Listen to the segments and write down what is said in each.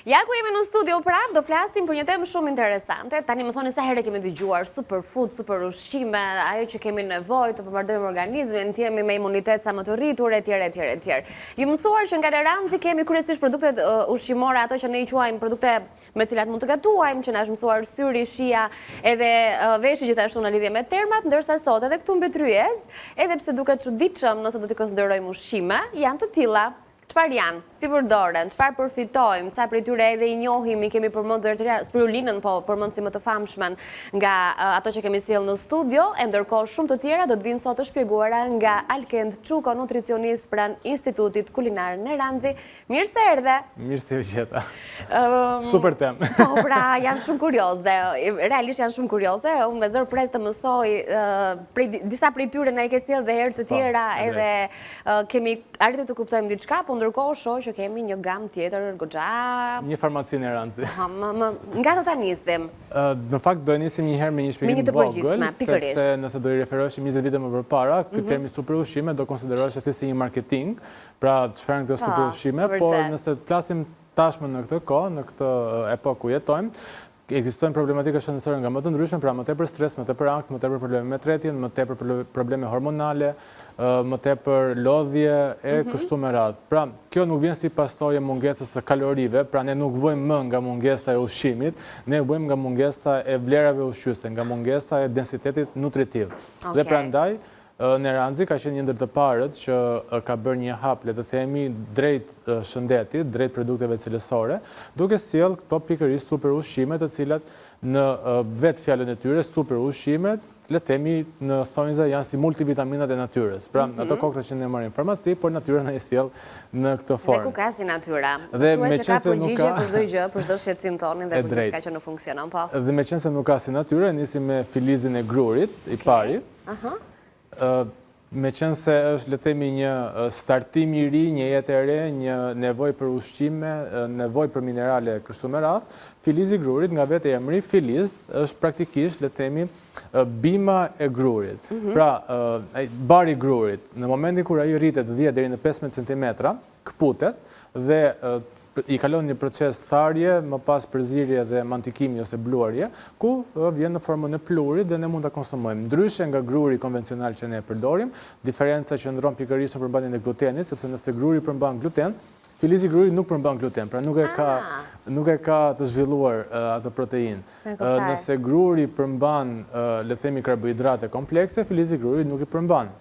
Ja ku jemi në studio prap, do flasim për një temë shumë interesante. Tani më thoni sa herë kemi dëgjuar superfood, super ushqime, ajo që kemi nevojë të bombardojmë organizmin, të jemi me imunitet sa më të rritur etj. Ju mësuar që nga Leranzi kemi kryesisht produktet ushqimore, ato që ne i quajmë produkte me cilat mund të gatuajmë, që na është mësuar syri, shija, edhe veshi gjithashtu në lidhje me termat, ndërsa sot edhe këtu mbi tryez, edhe pse duket çuditshëm nëse do t'i konsiderojmë ushqime, janë të tilla. Çfarë janë, si përdoren, çfarë përfitojmë, ca prej tyre edhe i njohim, i kemi përmendur spirulinën, po përmend si më të famshmen nga ato që kemi sjellë në studio, e ndërkohë shumë të tjera do të vinë sot të shpjeguara nga Alkend Çuko, nutricionist pranë Institutit Kulinar në Leranzi. Mirë se erdhe. Mirë se u gjeta. Super temë. Po, pra, janë shumë kurioze, realisht janë shumë kurioze, unë me zër pres të mësoj, disa prej tyre na i ke sjellë dhe herë të tjera, edhe kemi arritur të kuptojmë diçka, po ndërkohë shoh që kemi një gamë tjetër goxha. Një farmaci në Leranzi. Nga do ta nisim? Në fakt do e nisim një herë me një shpjegim të vogël, sepse nëse do i referoheshim 20 vite më përpara, ky termi super ushqime do konsiderohej thjesht si një marketing, pra çfarë janë këto super ushqime, por nëse të flasim tashmë në këtë kohë, në këtë epokë ku jetojmë, ekzistojnë problematika shëndetësore nga më të ndryshme, pra më tepër stres, më tepër ankth, më tepër probleme me tretjen, më tepër probleme hormonale, më tepër lodhje e kështu me radhë. Pra, kjo nuk vjen si pasojë mungesës së kalorive, pra ne nuk vojmë më nga mungesa e ushqimit, ne vojmë nga mungesa e vlerave ushqyese, nga mungesa e densitetit nutritiv. Dhe prandaj në Leranzi ka qenë një ndër të parët që ka bërë një hap, le të themi, drejt shëndetit, drejt produkteve cilësore, duke sjellë këto pikërisht super ushqime, të cilat në vetë fjalën e tyre, super ushqime, le të themi në thonjza janë si multivitaminat e natyrës. Pra, ato kokra që ne marrim farmaci, por natyra na i sjell në këtë formë. Dhe ku ka si natyra? Dhe me qenë se nuk ka për çdo gjë, për çdo shqetësim tonin dhe për diçka që nuk funksionon, po. Dhe me qenë se nuk ka si natyra, nisim me filizin e grurit, i pari. Me qenë se është le të themi një startim i ri, një jetë e re, një nevojë për ushqime, nevojë për minerale kështu me radhë, filizi i grurit nga vetë emri filiz është praktikisht le të themi bima e grurit. Pra, bari i grurit, në momentin kur ai rritet 10 deri në 15 cm, kputet dhe i kalon një proces tharje, më pas përzierje dhe mantikimi ose bluarje, ku vjen në formën e plurit dhe ne mund ta konsumojmë. Ndryshe nga gruri konvencional që ne e përdorim, diferenca që ndron pikërisht në përmbajtjen e glutenit, sepse nëse gruri përmban gluten, filizi i grurit nuk përmban gluten, pra nuk e ka të zhvilluar atë proteinë. Nëse gruri përmban, le të themi, karbohidrate komplekse, filizi i grurit nuk i përmban.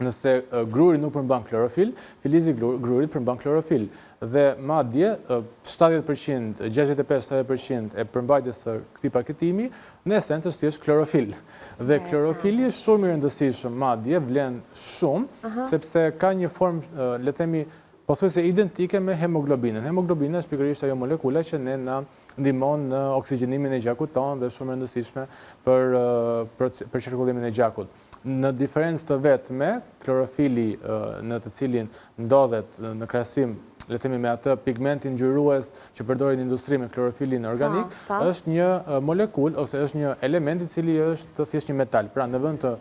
Nëse gruri nuk përmban klorofil, filizi i grurit përmban klorofil. Dhe madje 70%, 65-70% e përmbajtjes së këtij paketimi në esencë është thjesht klorofil. Dhe klorofili është shumë i rëndësishëm, madje vlen shumë, sepse ka një formë, le të themi, pothuajse identike me hemoglobinën. Hemoglobina është pikërisht ajo molekula që ne na ndihmon në oksigjenimin e gjakut tonë dhe shumë e rëndësishme për qarkullimin e gjakut. Në diferencë të vetme, klorofili në të cilin ndodhet në krahasim, le të themi, me atë pigmentin ngjyrues që përdorin në industri me klorofilin organik, është një molekul ose është një element i cili është thjesht një metal. Pra, në vend të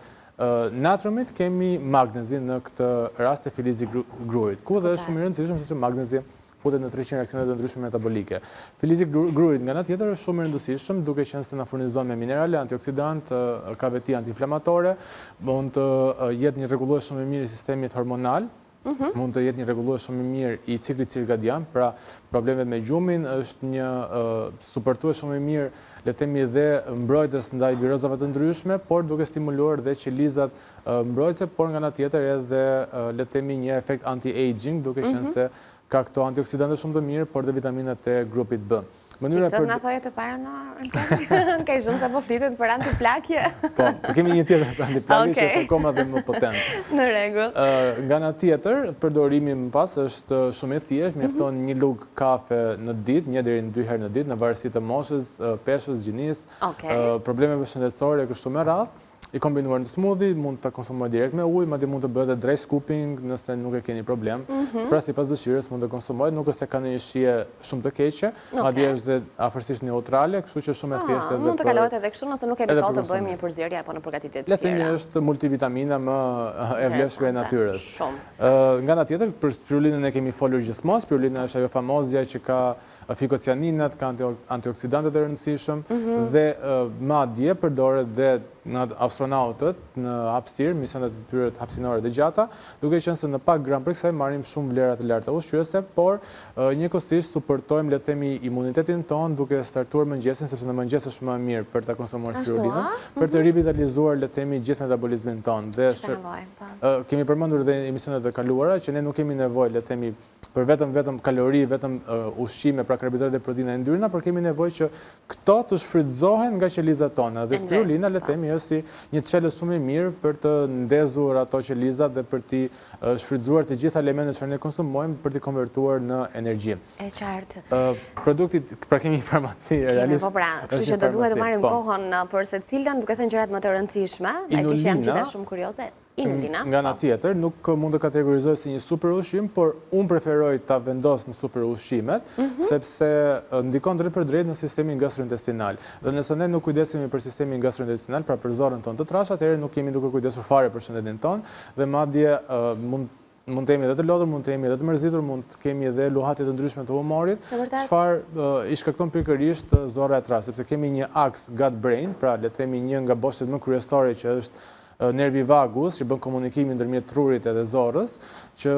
natriumit kemi magnezin në këtë rast e filizit grurit, ku dhe është shumë i rëndësishëm sepse magnezi futet në 300 reakcione të ndryshme metabolike. Filizi grurit nga ana tjetër është shumë i rëndësishëm, duke qenë se na furnizon me minerale, antioksidant, ka veti antiinflamatorë, mund të jetë një rregullues shumë i mirë i sistemit hormonal, mund të jetë një rregullues shumë i mirë i ciklit cirkadian, pra problemet me gjumin, është një suportues shumë i mirë, le të themi, dhe mbrojtës ndaj virozave të ndryshme, por duke stimuluar dhe qelizat mbrojtëse, por nga ana tjetër edhe le të themi një efekt anti-aging, duke qenë se ka këto antioksidante shumë të mirë, por dhe vitaminat e grupit B. Këtë nga thoje të parë në ka i shumë sa po flitet për antiplakje? Po, kemi një tjetër për antiplakje që është akoma dhe më potent. Në rregull. Nga ana tjetër, përdorimi më pas është shumë i thjeshtë, mjafton një lugë kafe në ditë, 1 deri në 2 herë në ditë, në varësi të moshës, peshës, gjinisë, problemeve shëndetësore kështu me radhë. I kombinuar në smoothie, mund të konsumoj direkt me ujë, madje mund të bëhet dry scooping nëse nuk e keni problem. Pra sipas dëshirës mund të konsumoj, nuk është se ka një shije shumë të keqe, madje është dhe afërsisht neutrale, kështu që shumë e thjeshtë edhe mund të kalohet edhe kështu nëse nuk kemi kohë të bëjmë një përzierje apo në përgatitje të tjera. Le të themi është multivitamina më e vlefshme e natyrës. Nga ana tjetër, për spirulinën e kemi folur gjithmonë, spirulina është ajo famozja që ka fikocianinat, ka antioksidantet e rëndësishëm dhe madje përdoret dhe nga astronautët në hapësirë, misionet e tyre hapësinore dhe gjata, duke qenë se në pak gram për kësaj marrim shumë vlera të larta ushqyese, por njëkohësisht suportojmë le të themi imunitetin ton duke startuar mëngjesin, sepse në mëngjes është më mirë për ta konsumuar spirulinën, për të rivitalizuar le të themi gjithë metabolizmin ton. Dhe kemi përmendur edhe emisionet e kaluara që ne nuk kemi nevojë le të themi për vetëm kalori, vetëm ushqime, pra karbohidrate dhe proteina e ndyrna, por kemi nevojë që këto të shfrytëzohen nga qelizat tona. Dhe spirulina le të themi është si një çelës shumë e mirë për të ndezur ato qelizat dhe për të shfrytëzuar të gjitha elementet që ne konsumojmë për të konvertuar në energji. E qartë. Produkti, pra kemi farmaci realisht. Po pra, kështu që do duhet të marrim kohën për secilën, duke thënë gjërat më të rëndësishme, e që janë gjithë shumë kurioze. Nga ana tjetër, nuk mund të kategorizohet si një super ushqim, por unë preferoj ta vendos në super ushqimet, sepse ndikon drejt për drejt në sistemin gastrointestinal. Dhe nëse ne nuk kujdesemi për sistemin gastrointestinal, pra për zorën tonë të trashë, atëherë nuk kemi duke kujdesur fare për shëndetin tonë, dhe madje mund të jemi edhe të lodhur, mund të jemi edhe të mërzitur, mund të kemi edhe luhatje të ndryshme të humorit, çfarë i shkakton pikërisht zora e trashë, sepse kemi një aks gut-brain, pra le të themi një nga boshtet më kryesore që është nervi vagus, që bën komunikimin ndërmjet trurit edhe zorrës, që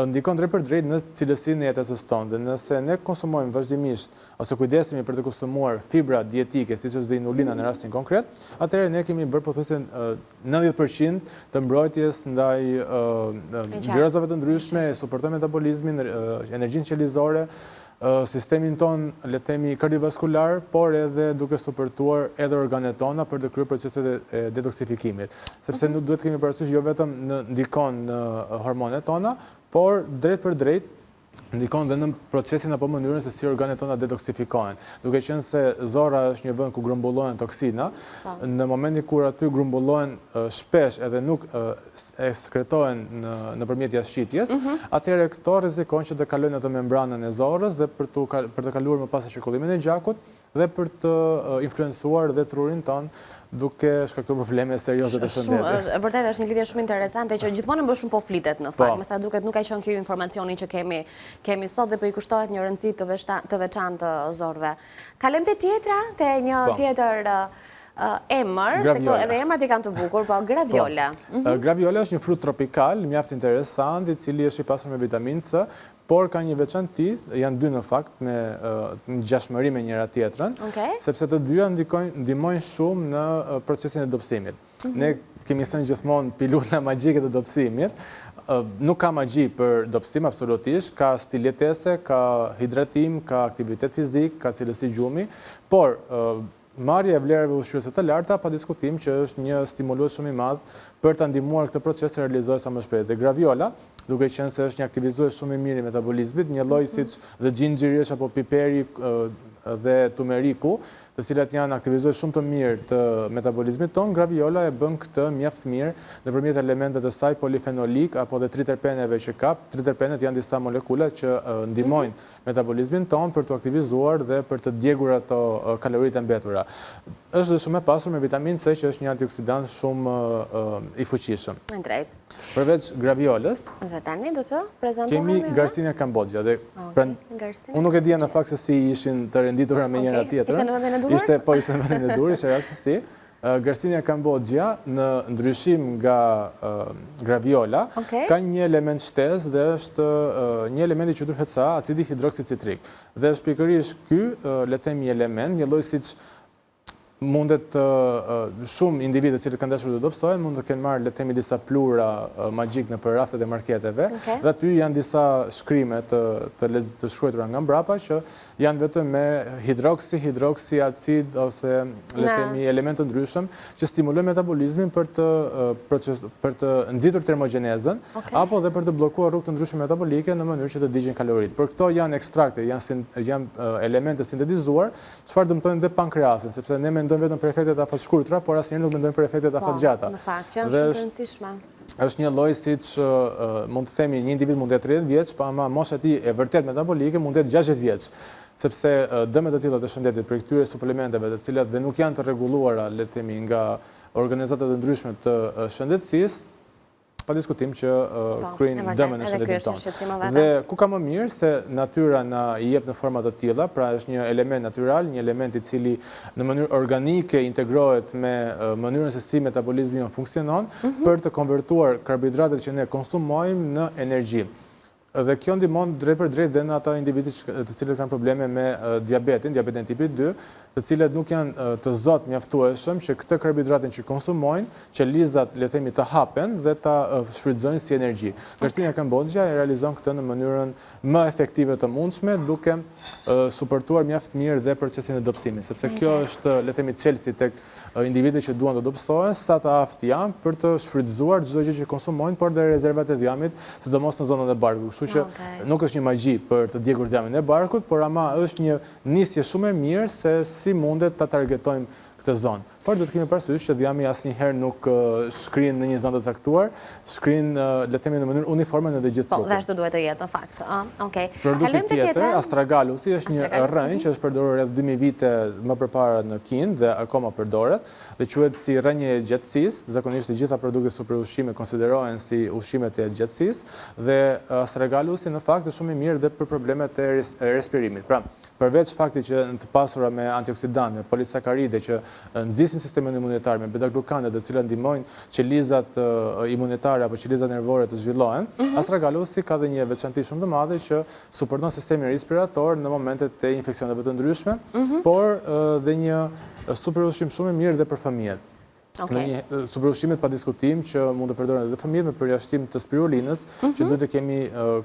ndikon drejt për drejt në cilësinë e jetesës tonë. Dhe nëse ne konsumojmë vazhdimisht ose kujdesemi për të konsumuar fibra dietike, siç është dhe inulina në rastin konkret, atëherë ne kemi bërë pothuajse 90% të mbrojtjes ndaj virozave të ndryshme, suportojmë metabolizmin, energjinë qelizore, sistemin ton, le të themi, kardiovaskular, por edhe duke suportuar edhe organet tona për të kryer proceset e detoksifikimit. Sepse nuk duhet kemi parasysh jo vetëm ndikon në hormonet tona, por drejt për drejt ndikon dhe në procesin apo mënyrën se si organet tona detoksifikohen. Duke qenë se zora është një vend ku grumbullohen toksina, në momentin kur aty grumbullohen shpesh edhe nuk ekskretohen nëpërmjet jashtëqitjes, atëherë këto rrezikojnë që të kalojnë atë membranën e zorrës dhe për të kaluar më pas qarkullimin e gjakut dhe për të influencuar dhe trurin ton, duke shkaktuar probleme serioze të shëndetit. Vërtet është një lidhje shumë interesante që gjithmonë më shumë po flitet në fakt. Me sa duket nuk ka qenë ky informacioni që kemi sot dhe po i kushtohet një rëndësi të veçantë të zorrëve. Kalojmë te tjetra, te një tjetër emër, se këto edhe emrat i kanë të bukur, po graviola. Graviola është një frut tropikal, mjaft interesant, i cili është i pasur me vitaminë C, por ka një veçanti, janë dy në fakt, me ngjashmëri me njëra tjetrën, sepse të dyja ndihmojnë shumë në procesin e dobësimit. Ne kemi thënë gjithmonë pilula magjike të dobësimit, nuk ka magji për dobësim absolutisht, ka stil jetese, ka hidratim, ka aktivitet fizik, ka cilësi gjumi, por marrja e vlerave ushqyese të larta pa diskutim që është një stimulues shumë i madh për ta ndihmuar këtë proces të realizohet sa më shpejt. Dhe graviola, duke qenë se është një aktivizues shumë i mirë i metabolizmit, një lloj siç dhe gjinxhiri është apo piperi dhe tumeriku, të cilat janë aktivizues shumë të mirë të metabolizmit ton, graviola e bën këtë mjaft mirë nëpërmjet elementeve të saj polifenolik apo dhe triterpeneve që ka. Triterpenet janë disa molekula që ndihmojnë metabolizmin ton për të aktivizuar dhe për të djegur ato kaloritë e mbetura. Është shumë e pasur me vitaminë C që është një antioksidant shumë i fuqishëm. Drejt. Përveç graviolës, dhe tani do të prezantohemi kemi Garcinia Kambodgja dhe unë nuk e dija në fakt se si ishin të renditura me njëra tjetrën. Ishte në vendin e dur? Ishte në vendin e dur, ishte rastësi. Garcinia Kambodgja, në ndryshim nga graviola, ka një element shtesë dhe është një element i quajtur HCA, acidi hidroksicitrik. Dhe është pikërisht ky, le të themi, element, një lloj siç mundet shumë individë të cilët kanë dashur të dobësohen, mund të kenë marrë le të themi disa plura magjik nëpër raftet e marketeve, dhe aty janë disa shkrime të shkruara nga mbrapa që janë vetëm me hidroksi, acid ose le të themi elemente të ndryshëm që stimulojnë metabolizmin për të nxitur termogjenezën apo dhe për të bllokuar rrugë të ndryshme metabolike në mënyrë që të digjen kaloritë. Por këto janë ekstrakte, janë elemente sintetizuar, çfarë dëmtojnë dhe pankreasin, sepse ne mendojmë vetëm për efektet afatshkurtra, por asnjëherë nuk mendojmë për efektet afatgjata. Në fakt, që janë shumë të rëndësishme. Është një lloj siç mund të themi një individ mund të jetë 30 vjeç, pa ama mosha e tij e vërtet metabolike mund të jetë 60 vjeç. Sepse dëmet e tilla të shëndetit për këtyre suplementeve, të cilat dhe nuk janë të rregulluara, le të themi, nga organizata të ndryshme të shëndetësisë, pa diskutim që kryejnë dëme në shëndetin tonë. Dhe ku ka më mirë se natyra na i jep në forma të tilla, pra është një element natyral, një element i cili në mënyrë organike integrohet me mënyrën se si metabolizmi jonë funksionon për të konvertuar karbohidratet që ne konsumojmë në energji. Dhe kjo ndihmon drejt për drejt dhe në ata individë të cilët kanë probleme me diabetin tipit 2, të cilët nuk janë të zot mjaftueshëm që këtë karbohidratin që konsumojnë, që qelizat le të themi të hapen dhe ta shfrytëzojnë si energji. Krishtina Kambodgja e realizon këtë në mënyrën më efektive të mundshme, duke suportuar mjaft mirë dhe procesin e dobësimit, sepse kjo është le të themi çelësi tek individët që duan të dobësohen, sa të aftë janë për të shfrytëzuar çdo gjë që konsumojnë, por dhe rezervat e dhjamit, sidomos në zonën e barkut. Kështu që nuk është një magji për të djegur dhjamin e barkut, por ama është një nisje shumë e mirë se si mundet ta targetojmë këtë zonë. Por do të kemi parasysh që dhjami asnjëherë nuk shkrin në një zonë të caktuar, shkrin le të themi në mënyrë uniforme në të gjithë trupin. Po, dhe ashtu duhet të jetë në fakt. Okej. Produkti tjetër, astragalusi, është një rrënjë që është përdorur rreth 2000 vite më përpara në Kinë dhe akoma përdoret, dhe quhet si rrënje e gjatësisë. Zakonisht të gjitha produktet superushqime konsiderohen si ushqimet e gjatësisë, dhe astragalusi në fakt është shumë i mirë dhe për problemet e respirimit. Pra, përveç faktit që të pasura me antioksidantë, me polisakaride që nxisin sistemin imunitar, me beta-glukane, të cilat ndihmojnë qelizat imunitare apo qelizat nervore të zhvillohen, astragalusi ka dhe një veçanti shumë të madhe që suporton sistemin respirator në momentet e infeksioneve të ndryshme, por dhe një superushqim shumë i mirë dhe për fëmijët. Superushqimet pa diskutim që mund të përdoren edhe fëmijët me përjashtim të spirulinës, që duhet të kemi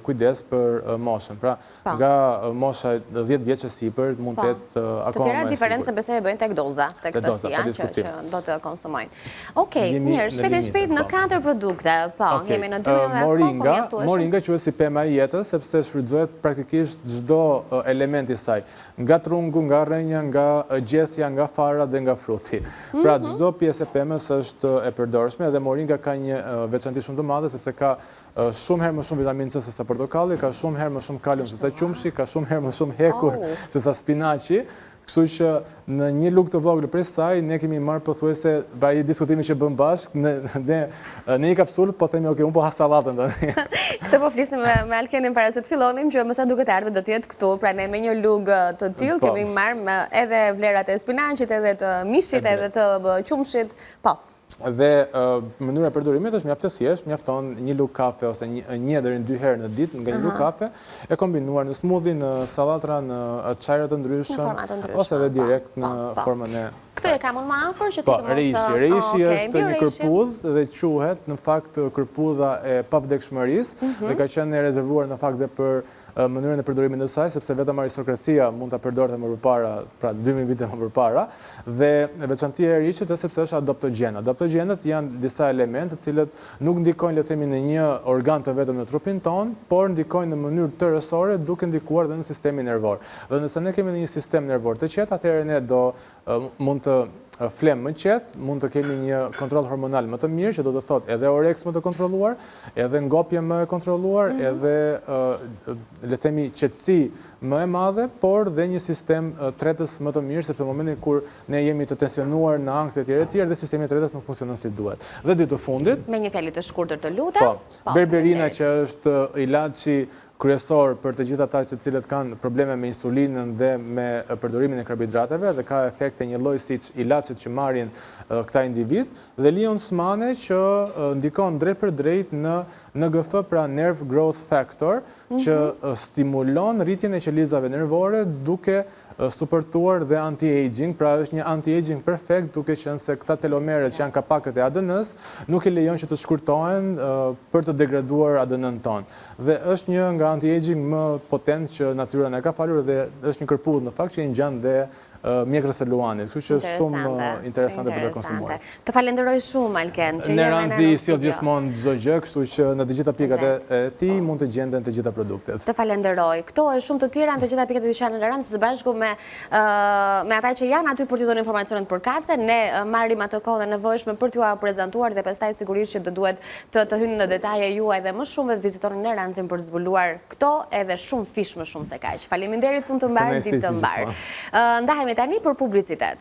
kujdes për moshën. Pra, nga mosha 10 vjeç e sipër mund të jetë akoma më e sigurt. Të tjera diferencë besoj e bëjnë tek doza, tek sasia që do të konsumojnë. Okej, mirë, shpejt në 4 produkte. Po, jemi në 2 minuta. Moringa quhet si pema e jetës, sepse shfrytëzohet praktikisht çdo element i saj, nga trungu, nga rrënja, nga gjethja, nga fara dhe nga fruti. Pra, çdo pjesë e pemës është e përdorshme, dhe moringa ka një veçanti shumë të madhe sepse ka shumë herë më shumë vitaminë C se sa portokalli, ka shumë herë më shumë kalium se sa qumshi, ka shumë herë më shumë hekur se sa spinaçi. Kështu që në një lugë të vogël prej saj ne kemi marrë pothuajse ai diskutimi që bëm bashkë në një kapsulë, po themi ok, unë po ha sallatën tani. Këtë po flisnim me Alkenin para se të fillonim, që më sa duket ardhmë do të jetë këtu, pra ne me një lugë të tillë kemi marrë edhe vlerat e spinaqit, edhe të mishit, edhe të qumshit. Po. Dhe mënyra e përdorimit është mjaft e thjeshtë, mjafton një lugë kafe ose 1 deri në 2 herë në ditë nga një lugë kafe, e kombinuar në smoothie, në sallatra, në çajra të ndryshëm, ose edhe direkt në formën e. Këtë e kam unë më afër që ti të mos. Reishi është një kërpudhë dhe quhet në fakt kërpudha e pavdekshmërisë, dhe ka qenë e rezervuar në fakt dhe për mënyrën e përdorimit të saj, sepse vetëm aristokracia mund ta përdorte më përpara, pra 2000 vite më përpara, dhe veçantia e rishit është sepse është adaptogjena. Adaptogjenët janë disa elementë të cilët nuk ndikojnë le të themi në një organ të vetëm në trupin ton, por ndikojnë në mënyrë tërësore duke ndikuar edhe në sistemin nervor. Dhe nëse ne kemi një sistem nervor të qetë, atëherë ne mund të flem më qetë, mund të kemi një kontroll hormonal më të mirë, që do të thotë edhe oreks më të kontrolluar, edhe ngopje më e kontrolluar, edhe le të themi qetësi më e madhe, por dhe një sistem tretës më të mirë, sepse në momentin kur ne jemi të tensionuar në ankth e tjerë, dhe sistemi tretës nuk funksionon si duhet. Dhe dy të fundit, me një fjalë të shkurtër të lutem, berberina, që është ilaçi kryesor për të gjithë ata të cilët kanë probleme me insulinën dhe me përdorimin e karbohidrateve, dhe ka efekte një lloj siç ilaçet që marrin këta individ, dhe Leon Smane që ndikon drejt për drejt në NGF, pra Nerve Growth Factor, që stimulon rritjen e qelizave nervore duke suportuar dhe anti-aging, pra është një anti-aging perfekt, duke qenë se këta telomeret që janë kapakët e ADN-s nuk i lejon që të shkurtohen për të degraduar ADN-n ton. Dhe është një nga anti-aging më potent që natyra na ka falur, dhe është një kërpudhë në fakt që i ngjan dhe mjekrës e luanit, kështu që është shumë interesante për të konsumuar. Të falenderoj shumë, Alken. Në randi si gjithmonë çdo gjë, kështu që në të gjitha pikat e tij mund të gjenden të gjitha produktet. Të falenderoj. Këto e shumë të tjera në të gjitha pikat e dyqanit Rand, së bashku me ata që janë aty për t'ju dhënë informacionet përkatëse, ne marrim atë kohën e nevojshme për t'ju prezantuar, dhe pastaj sigurisht që do duhet të hynë në detaje juaj dhe më shumë, dhe të vizitonin në Randin për zbuluar këto edhe shumë fish më shumë se kaq. Faleminderit, punë të mbar, ditë të mbar. Ndahemi tani për publicitet.